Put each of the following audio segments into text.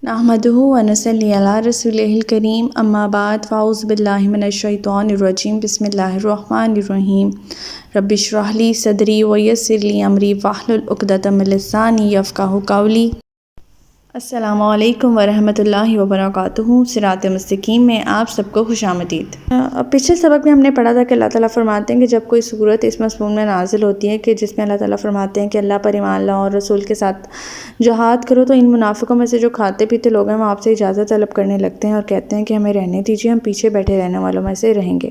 نحمده ونصلي علی رسولہ الکریم اما بعد فاعوذ باللہ من الشیطان الرجیم بسم اللہ الرحمن الرحیم رب اشرح لی صدری ویسر لی امری واحلل عقدۃ من لسانی یفقہوا قولی۔ السلام علیکم ورحمۃ اللہ وبرکاتہ۔ صراط مستقیم میں آپ سب کو خوش آمدید۔ پچھلے سبق میں ہم نے پڑھا تھا کہ اللہ تعالیٰ فرماتے ہیں کہ جب کوئی صورت اس مضمون میں نازل ہوتی ہے کہ جس میں اللہ تعالیٰ فرماتے ہیں کہ اللہ پر ایمان لاؤ اور رسول کے ساتھ جہاد کرو، تو ان منافقوں میں سے جو کھاتے پیتے لوگ ہیں وہ آپ سے اجازت طلب کرنے لگتے ہیں اور کہتے ہیں کہ ہمیں رہنے دیجیے، ہم پیچھے بیٹھے رہنے والوں میں سے رہیں گے۔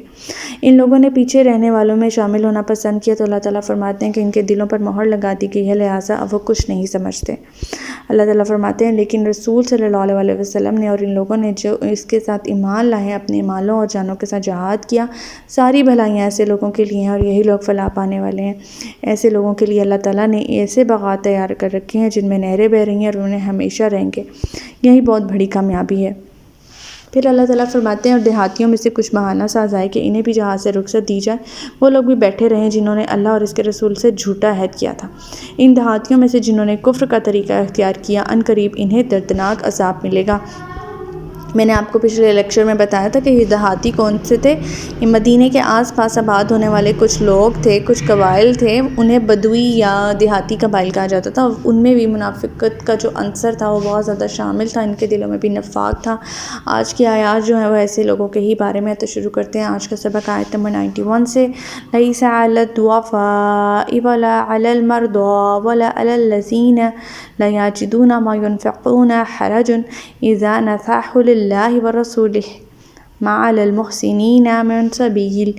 ان لوگوں نے پیچھے رہنے والوں میں شامل ہونا پسند کیا تو اللہ تعالیٰ فرماتے ہیں کہ ان کے دلوں پر مہر لگا دی گئی ہے، لہٰذا اب وہ کچھ نہیں سمجھتے۔ اللہ تعالیٰ فرماتے ہیں لیکن رسول صلی اللہ علیہ وسلم نے اور ان لوگوں نے جو اس کے ساتھ ایمان لائے، اپنے مالوں اور جانوں کے ساتھ جہاد کیا، ساری بھلائیاں ایسے لوگوں کے لیے ہیں اور یہی لوگ فلاح پانے والے ہیں۔ ایسے لوگوں کے لیے اللہ تعالیٰ نے ایسے باغات تیار کر رکھے ہیں جن میں نہریں بہہ رہی ہیں اور انہیں ہمیشہ رہیں گے، یہی بہت بڑی کامیابی ہے۔ پھر اللہ تعالیٰ فرماتے ہیں اور دیہاتیوں میں سے کچھ بہانہ ساز آئے کہ انہیں بھی جہاد سے رخصت دی جائے، وہ لوگ بھی بیٹھے رہیں جنہوں نے اللہ اور اس کے رسول سے جھوٹا عہد کیا تھا۔ ان دیہاتیوں میں سے جنہوں نے کفر کا طریقہ اختیار کیا، عنقریب انہیں دردناک عذاب ملے گا۔ میں نے آپ کو پچھلے لیکچر میں بتایا تھا کہ یہ دیہاتی کون سے تھے؟ یہ مدینے کے آس پاس آباد ہونے والے کچھ لوگ تھے، کچھ قبائل تھے، انہیں بدوی یا دیہاتی قبائل کہا جاتا تھا۔ ان میں بھی منافقت کا جو عنصر تھا وہ بہت زیادہ شامل تھا، ان کے دلوں میں بھی نفاق تھا۔ آج کی آیات جو ہیں وہ ایسے لوگوں کے ہی بارے میں۔ تو شروع کرتے ہیں آج کا سبق آیت نمبر 91 سے۔ لَيْسَ عَلَى الضُّعَفَاءِ وَلَا عَلَى الْمَرْضَىٰ وَلَا عَلَى الَّذِينَ لَا يَجِدُونَ مَا يُنفِقُونَ حَرَجٌ إِذَا نَصَحُوا لِلَّهِ وَرَسُولِهِ مَا عَلَى الْمُحْسِنِينَ مِن سَبِيلٍ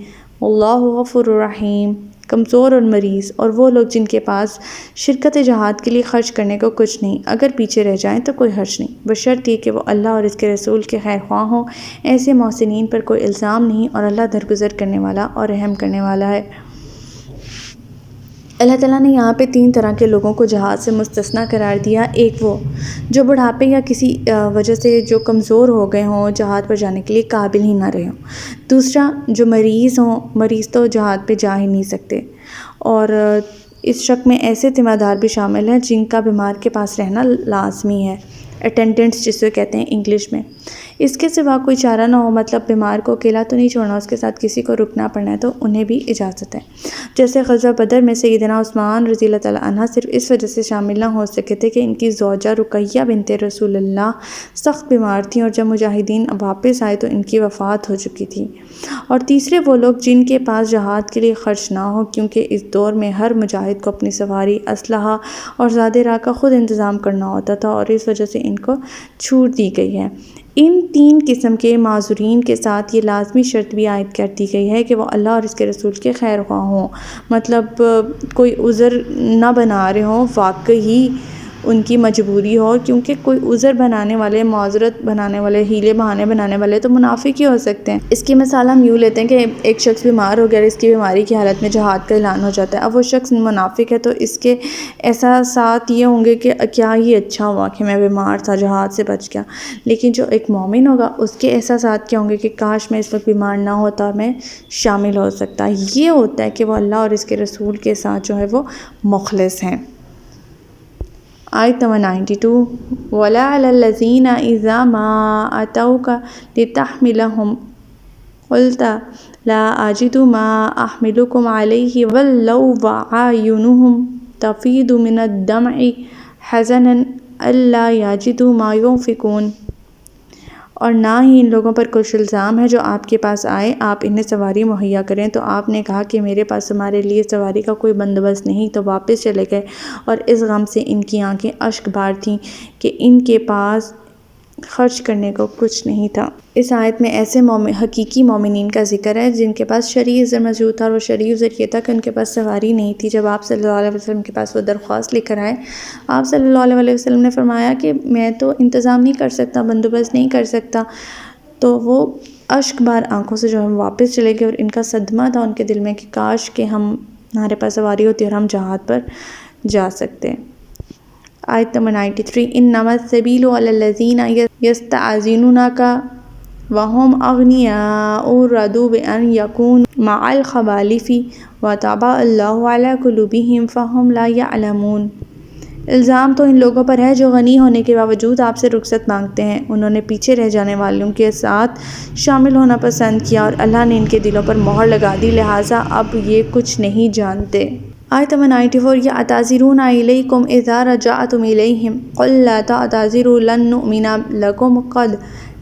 وَاللَّهُ غَفُورٌ رَحِيمٌ۔ کمزور اور مریض اور وہ لوگ جن کے پاس شرکت جہاد کے لیے خرچ کرنے کو کچھ نہیں، اگر پیچھے رہ جائیں تو کوئی حرج نہیں، بشرط یہ کہ وہ اللہ اور اس کے رسول کے خیر خواہ ہوں۔ ایسے محسنین پر کوئی الزام نہیں اور اللہ درگزر کرنے والا اور رحم کرنے والا ہے۔ اللہ تعالیٰ نے یہاں پہ 3 طرح کے لوگوں کو جہاد سے مستثنیٰ قرار دیا۔ ایک وہ جو بڑھاپے یا کسی وجہ سے جو کمزور ہو گئے ہوں، جہاد پر جانے کے لیے قابل ہی نہ رہے ہوں۔ دوسرا جو مریض ہوں، مریض تو جہاد پہ جا ہی نہیں سکتے۔ اور اس شق میں ایسے ذمہ دار بھی شامل ہیں جن کا بیمار کے پاس رہنا لازمی ہے، اٹینڈنٹس جسے کہتے ہیں انگلش میں۔ اس کے سوا کوئی چارہ نہ ہو، مطلب بیمار کو اکیلا تو نہیں چھوڑنا، اس کے ساتھ کسی کو رکنا پڑنا ہے تو انہیں بھی اجازت ہے۔ جیسے غزوہ بدر میں سیدنا عثمان رضی اللہ تعالیٰ عنہ صرف اس وجہ سے شامل نہ ہو سکے تھے کہ ان کی زوجہ رقیہ بنت رسول اللہ سخت بیمار تھیں اور جب مجاہدین واپس آئے تو ان کی وفات ہو چکی تھی۔ اور تیسرے وہ لوگ جن کے پاس جہاد کے لیے خرچ نہ ہو، کیونکہ اس دور میں ہر مجاہد کو اپنی سواری، اسلحہ اور زاد راہ کا خود انتظام کرنا ہوتا تھا اور اس وجہ سے ان کو چھوٹ دی گئی ہے۔ ان 3 قسم کے معذورین کے ساتھ یہ لازمی شرط بھی عائد کر دی گئی ہے کہ وہ اللہ اور اس کے رسول کے خیر خواہ ہوں، مطلب کوئی عذر نہ بنا رہے ہوں، واقعی ان کی مجبوری ہو، کیونکہ کوئی عذر بنانے والے، معذرت بنانے والے، ہیلے بہانے بنانے والے تو منافق ہی ہو سکتے ہیں۔ اس کی مثال ہم یوں لیتے ہیں کہ ایک شخص بیمار ہو گیا اور اس کی بیماری کی حالت میں جہاد کا اعلان ہو جاتا ہے۔ اب وہ شخص منافق ہے تو اس کے احساسات یہ ہوں گے کہ کیا ہی اچھا ہوا کہ میں بیمار تھا، جہاد سے بچ گیا۔ لیکن جو ایک مومن ہوگا اس کے احساسات کیا ہوں گے کہ کاش میں اس وقت بیمار نہ ہوتا، میں شامل ہو سکتا۔ یہ ہوتا ہے کہ وہ اللہ اور اس کے رسول کے ساتھ جو ہے وہ مخلص ہیں۔ آیت نمبر 92۔ وَلَا عَلَى الَّذِينَ إِذَا مَا أَتَوْكَ لِتَحْمِلَهُمْ قُلْتَ لَا أَجِدُ مَا أَحْمِلُكُمْ عَلَيْهِ وَلَّوْا أَعْيُنُهُمْ تَفِيضُ مِنَ الدَّمْعِ حَزَنًا أَلَّا يَجِدُوا مَا يُنفِقُونَ۔ اور نہ ہی ان لوگوں پر کچھ الزام ہے جو آپ کے پاس آئے، آپ انہیں سواری مہیا کریں تو آپ نے کہا کہ میرے پاس ہمارے لیے سواری کا کوئی بندوبست نہیں، تو واپس چلے گئے اور اس غم سے ان کی آنکھیں اشک بار تھیں کہ ان کے پاس خرچ کرنے کو کچھ نہیں تھا۔ اس آیت میں ایسے حقیقی مومنین کا ذکر ہے جن کے پاس شرعی عذر موجود تھا، اور وہ شرعی عذر یہ تھا کہ ان کے پاس سواری نہیں تھی۔ جب آپ صلی اللہ علیہ وسلم کے پاس وہ درخواست لے کر آئے، آپ صلی اللہ علیہ وسلم نے فرمایا کہ میں تو انتظام نہیں کر سکتا، بندوبست نہیں کر سکتا، تو وہ اشک بار آنکھوں سے جو ہم واپس چلے گئے اور ان کا صدمہ تھا ان کے دل میں کہ کاش کہ ہمارے پاس سواری ہوتی اور ہم جہاد پر جا سکتے۔ آیت نمبر 93۔ انما السبیل علی الذین یستأذنونک وهم اغنیاء رضوا بان یکونوا مع الخوالف وطبع اللہ علی قلوبہم فہم لا یعلمون۔ الزام تو ان لوگوں پر ہے جو غنی ہونے کے باوجود آپ سے رخصت مانگتے ہیں۔ انہوں نے پیچھے رہ جانے والوں کے ساتھ شامل ہونا پسند کیا اور اللہ نے ان کے دلوں پر مہر لگا دی، لہٰذا اب یہ کچھ نہیں جانتے۔ آیت نمبر 94 یعتذرون الیکم اذا رجعتم الیہم قل لا تعتذروا لن نؤمن لکم قد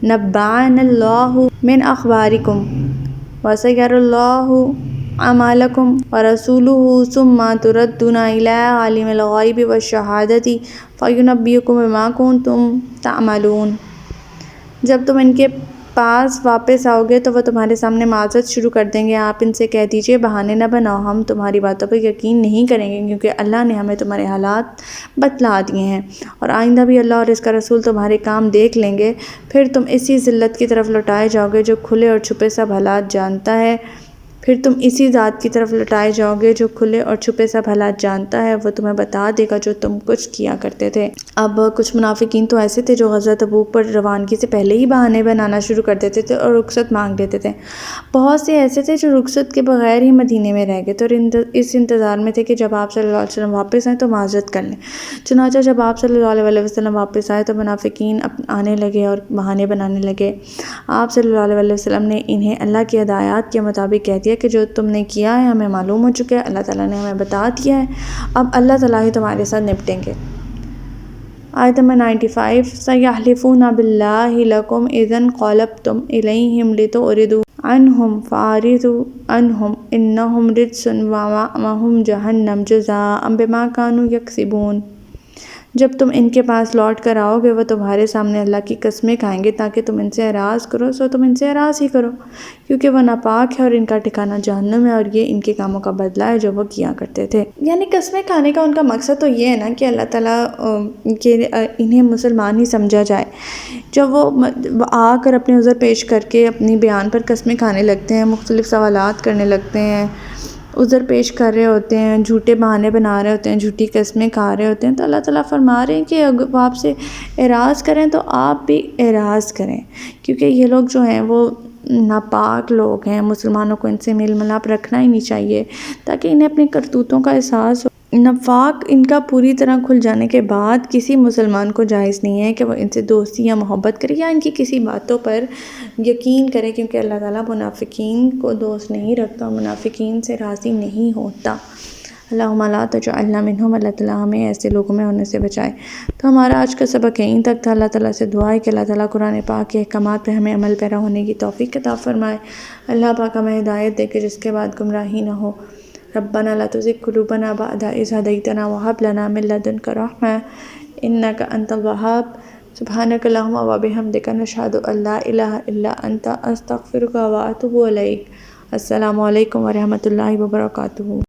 نبأنا اللہ من اخبارکم وسیری اللہ اعمالکم ورسولہ ثم تردون الی عالم الغیب والشہادۃ فینبئکم بما کنتم تعملون۔ جب تم ان کے پاس واپس آؤ گے تو وہ تمہارے سامنے معذرت شروع کر دیں گے۔ آپ ان سے کہہ دیجئے بہانے نہ بناؤ، ہم تمہاری باتوں پر یقین نہیں کریں گے کیونکہ اللہ نے ہمیں تمہارے حالات بتلا دیے ہیں، اور آئندہ بھی اللہ اور اس کا رسول تمہارے کام دیکھ لیں گے۔ پھر تم اسی ذلت کی طرف لوٹائے جاؤ گے جو کھلے اور چھپے سب حالات جانتا ہے۔ جو کھلے اور چھپے سب حالات جانتا ہے، وہ تمہیں بتا دے گا جو تم کچھ کیا کرتے تھے۔ اب کچھ منافقین تو ایسے تھے جو غزوہ تبوک پر روانگی سے پہلے ہی بہانے بنانا شروع کر دیتے تھے اور رخصت مانگ لیتے تھے۔ بہت سے ایسے تھے جو رخصت کے بغیر ہی مدینے میں رہ گئے تھے اور اس انتظار میں تھے کہ جب آپ صلی اللہ علیہ وسلم واپس آئیں تو معذرت کر لیں۔ چنانچہ جب آپ صلی اللہ علیہ وسلم واپس آئے تو منافقین آنے لگے اور بہانے بنانے لگے۔ آپ صلی اللہ علیہ وسلم نے انہیں اللہ کی ہدایات کے مطابق کہہ دیا کہ جو تم نے کیا ہے ہمیں معلوم ہو چکا ہے، اللہ تعالیٰ نے ہمیں بتا دیا ہے، اب اللہ تعالیٰ ہی تمہارے ساتھ نپٹیں گے۔ آیت نمبر 95 سَيَحْلِفُونَ بِاللَّهِ لَكُمْ إِذَا انقَلَبْتُمْ إِلَيْهِمْ لِتُعْرِضُوا عَنْهُمْ فَأَعْرِضُوا عَنْهُمْ إِنَّهُمْ رِجْسٌ وَمَأْوَاهُمْ جَهَنَّمُ جَزَاءً بِمَا كَانُوا يَكْسِبُونَ۔ جب تم ان کے پاس لوٹ کر آؤ گے وہ تمہارے سامنے اللہ کی قسمیں کھائیں گے تاکہ تم ان سے اعراض کرو، سو تم ان سے اعراض ہی کرو، کیونکہ وہ ناپاک ہے اور ان کا ٹھکانہ جہنم ہے اور یہ ان کے کاموں کا بدلہ ہے جو وہ کیا کرتے تھے۔ یعنی قسمیں کھانے کا ان کا مقصد تو یہ ہے نا کہ اللہ تعالیٰ کہ انہیں مسلمان ہی سمجھا جائے۔ جب وہ آ کر اپنے عذر پیش کر کے اپنی بیان پر قسمیں کھانے لگتے ہیں، مختلف سوالات کرنے لگتے ہیں، عذر پیش کر رہے ہوتے ہیں، جھوٹے بہانے بنا رہے ہوتے ہیں، جھوٹی قسمیں کھا رہے ہوتے ہیں، تو اللہ تعالیٰ فرما رہے ہیں کہ اگر وہ آپ سے اعراض کریں تو آپ بھی اعراض کریں، کیونکہ یہ لوگ جو ہیں وہ ناپاک لوگ ہیں۔ مسلمانوں کو ان سے میل ملاپ رکھنا ہی نہیں چاہیے تاکہ انہیں اپنی کرتوتوں کا احساس ہو۔ نفاق ان کا پوری طرح کھل جانے کے بعد کسی مسلمان کو جائز نہیں ہے کہ وہ ان سے دوستی یا محبت کرے یا ان کی کسی باتوں پر یقین کرے، کیونکہ اللہ تعالیٰ منافقین کو دوست نہیں رکھتا، منافقین سے راضی نہیں ہوتا۔ اللہم لا تجعلنا منہم، اللہ تعالیٰ ہمیں ایسے لوگوں میں ہونے سے بچائے۔ تو ہمارا آج کا سبق یہیں تک تھا۔ اللہ تعالیٰ سے دعا ہے کہ اللہ تعالیٰ قرآن پاک کے احکامات پہ ہمیں عمل پیرا ہونے کی توفیق عطا فرمائے۔ اللہ پاک ہمیں ہدایت دے کہ جس کے بعد گمراہی نہ ہو۔ ربنا لا تزغ قلوبنا بعد إذ هديتنا وهب لنا من لدنك رحمة إنك أنت الوهاب۔ سبحانك اللهم وبحمدك نشهد أن لا إله إلا أنت أستغفرك وأتوب إليك۔ السلام علیکم ورحمۃ اللہ وبرکاتہ۔